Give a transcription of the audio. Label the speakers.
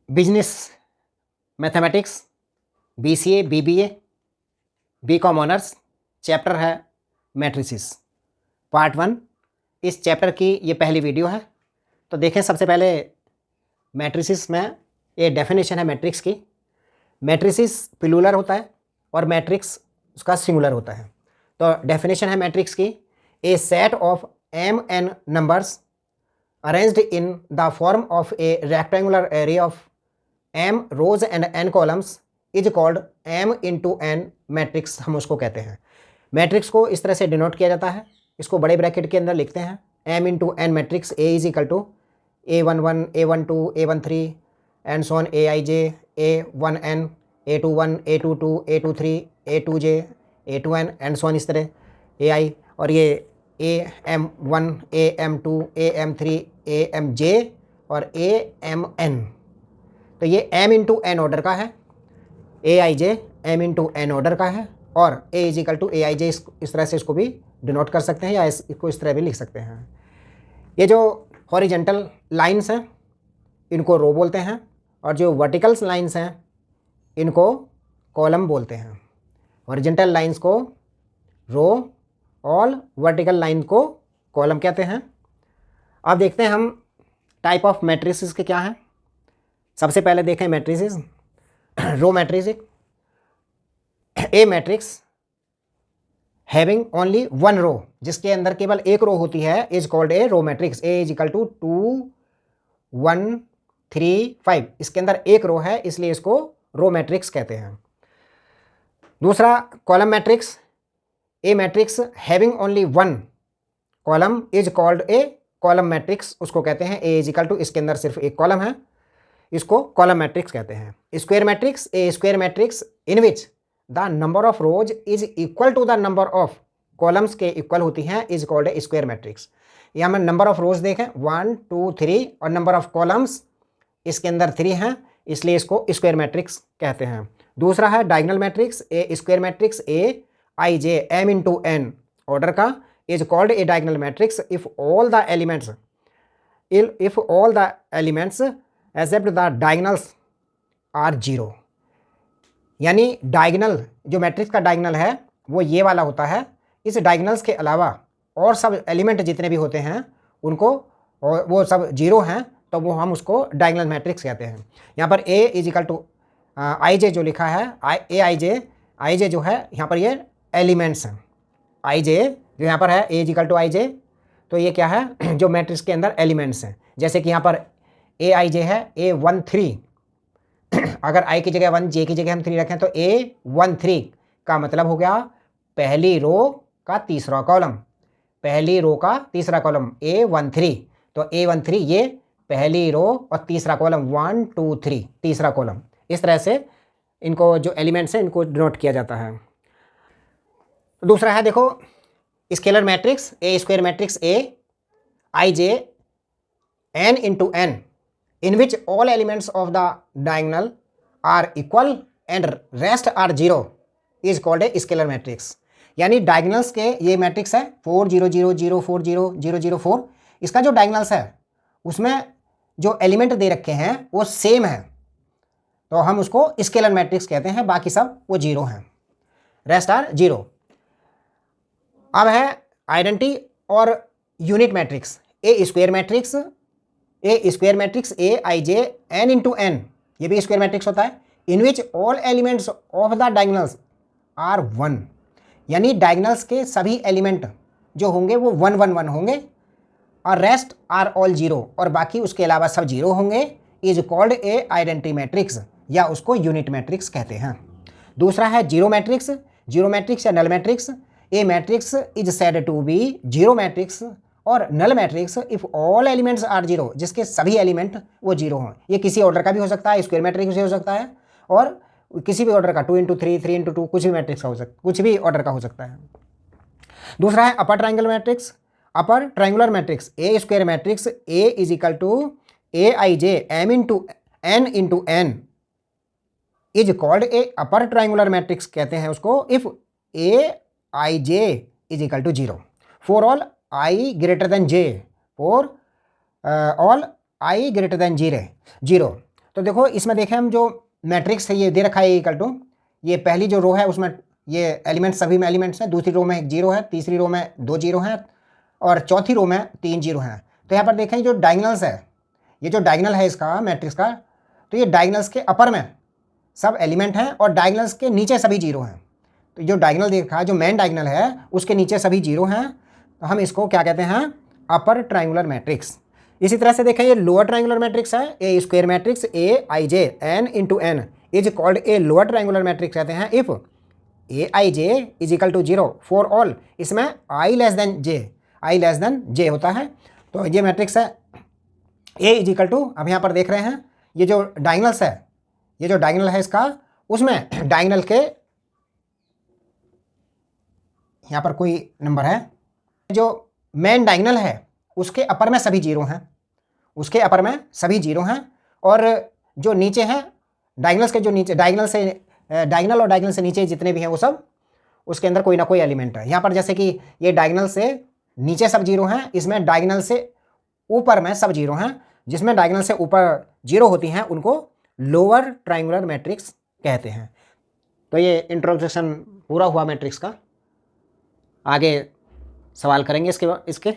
Speaker 1: Business mathematics BCA BBA BCom honours chapter है matrices part 1। इस chapter की ये पहली वीडियो है। तो देखें, सबसे पहले मैट्रिसेस में ये डेफिनेशन है मैट्रिक्स की। मैट्रिसेस प्लूरल होता है और मैट्रिक्स उसका सिंगुलर होता है। तो डेफिनेशन है मैट्रिक्स की, a set of m n numbers arranged in the form of a rectangular array of m rows and n columns is called m into n matrix हम उसको कहते हैं। मैट्रिक्स को इस तरह से डिनोट किया जाता है, इसको बड़े ब्रैकेट के अंदर लिखते हैं m into N matrix A is equal to A11 A12 A13 and so on Aij A1n A21 A22 A23 A2j A2n and so on, इस तरह Ai, और ये AM1 AM2 AM3 AMj और AMn। तो ये m इंटू एन ऑर्डर का है, Aij m into N order का है, और A is equal to Aij इस तरह से इसको भी डिनोट कर सकते हैं या इसको इस तरह भी लिख सकते हैं। ये जो हॉरिजेंटल लाइंस हैं इनको रो बोलते हैं, और जो वर्टिकल लाइंस हैं इनको कॉलम बोलते हैं। हॉरिजेंटल लाइंस को रो और वर्टिकल लाइन को कॉलम कहते हैं। अब देखते हैं हम टाइप ऑफ मैट्रिसेस के क्या हैं। सबसे पहले देखें matrices. Row matrix, a matrix having only one row, जिसके अंदर केवल एक रो होती है, is called a row matrix. A is equal to 2 1 3 5, इसके अंदर एक रो है इसलिए इसको रो मैट्रिक्स कहते हैं। दूसरा column matrix, a matrix having only one column is called A column matrix, उसको कहते हैं। ए इज इक्वल टू, इसके अंदर सिर्फ एक कॉलम है, इसको कॉलम मैट्रिक्स कहते हैं। Square matrix, a square matrix in which the number of rows is equal to the number of columns के इक्वल होती हैं, is called a square matrix. यहाँ में नंबर ऑफ रोज देखें 1 2 3 और नंबर ऑफ कॉलम्स इसके अंदर 3 हैं, इसलिए इसको स्क्वायर मैट्रिक्स कहते हैं। दूसरा है diagonal matrix, a square matrix A I j m into N order का is called a diagonal matrix if all the elements except the diagonals are zero. यानी डायगोनल, जो मैट्रिक्स का डायगोनल है वो ये वाला होता है, इस डायगोनल्स के अलावा और सब एलिमेंट जितने भी होते हैं उनको वो सब जीरो हैं, तो वो हम उसको डायगोनल मैट्रिक्स कहते हैं। यहाँ पर ए इज इक्वल टू आई जे जो लिखा है, आई जे जो है यहाँ पर ये एलिमेंट्स हैं। आई जे जो यहाँ पर है ए इज इक्वल टू आई जे, तो ये क्या है, जो मैट्रिक्स के अंदर एलिमेंट्स हैं। जैसे कि यहाँ पर Aij है A13, अगर i की जगह 1 j की जगह हम 3 रखें तो A13 का मतलब हो गया पहली रो का तीसरा कॉलम, पहली रो का तीसरा कॉलम A13। तो A13 ये पहली रो और तीसरा कॉलम 1 2 3 तीसरा कॉलम, इस तरह से इनको जो एलिमेंट्स हैं इनको डिनोट किया जाता है। दूसरा है देखो scalar matrix, a square matrix A I J N into N in which all elements of the diagonal are equal and rest are zero is called a scalar matrix। यानी diagonals के ये matrix है 4 0 0 0 4 0 0 0 4, इसका जो diagonals है उसमें जो element दे रखे हैं वो सेम है, तो हम उसको स्केलर मैट्रिक्स कहते हैं। बाकी सब वो जीरो हैं, रेस्ट आर जीरो। अब है आइडेंटिटी और unit matrix, a square matrix, a square matrix A I J N into n, ये भी स्क्वायर मैट्रिक्स होता है। In which all elements of the diagonals are 1, यानी डायगोनल्स के सभी एलिमेंट जो होंगे वो 1 1 1 होंगे, और रेस्ट आर ऑल जीरो, और बाकी उसके अलावा सब जीरो होंगे, is called A identity matrix या उसको यूनिट मैट्रिक्स कहते हैं। दूसरा है जीरो मैट्रिक्स, जीरो मैट्रिक्स या null matrix, a matrix is said to be zero matrix और null matrix if all elements are zero, जिसके सभी एलिमेंट वो जीरो हों। ये किसी ऑर्डर का भी हो सकता है, स्क्वायर मैट्रिक्स भी हो सकता है, और किसी भी ऑर्डर का 2 इंटू 3 3 इंटू 2 कुछ भी मैट्रिक्स का हो सकता, कुछ भी ऑर्डर का हो सकता है। दूसरा है upper triangle matrix, upper triangular matrix a square matrix A is equal to a I j m into n is called a upper triangular matrix कहते हैं उसको if a I j is equal to zero for all i greater than j, for all i greater than zero. तो देखो इसमें देखें हम जो matrix है ये दे रखा है इक्वल टू, ये पहली जो रो है उसमें ये एलिमेंट्स सभी में एलिमेंट्स हैं, दूसरी रो में एक जीरो है, तीसरी रो में 2 जीरो हैं और चौथी रो में 3 जीरो हैं। तो यहाँ पर देखें जो डायगनल्स है, ये जो डायगनल है इसका मैट्रिक्स का, तो ये डायगनल्स के अपर में सब एलिमेंट हैं और डायगनल्स के नीचे सभी जीरो हैं। तो जो डायगनल देखा है, जो मेन डायगनल है उसके नीचे सभी जीरो हैं, तो हम इसको क्या कहते हैं, अपर ट्रायंगुलर मैट्रिक्स। इसी तरह से देखें ये लोअर ट्रायंगुलर मैट्रिक्स है, a square matrix A I J N into n is called a lower triangular matrix कहते हैं if a I j is equal to 0 for all. इसमें आई लेस देन जे होता है। तो ये मैट्रिक्स है ए is equal to, अब यहाँ पर देख रहे हैं ये जो डायगनल्स है, ये जो डायगनल है इसका, उसमें डायगनल के यहाँ पर कोई नंबर है, जो मेन डायगनल है उसके अपर में सभी जीरो हैं, उसके अपर में सभी जीरो हैं, और जो नीचे हैं डायगनल्स के, जो नीचे डायगनल और डायगनल से नीचे जितने भी हैं वो सब उसके अंदर कोई ना कोई एलिमेंट है। यहाँ पर जैसे कि ये डायगनल से नीचे सब जीरो हैं, इसमें डायगनल से ऊपर में सब जीरो हैं, जिसमें डायगनल से ऊपर जीरो होती हैं उनको लोअर ट्रायंगुलर मैट्रिक्स कहते हैं। तो ये इंट्रोडक्शन पूरा हुआ मैट्रिक्स का। आगे सवाल करेंगे इसके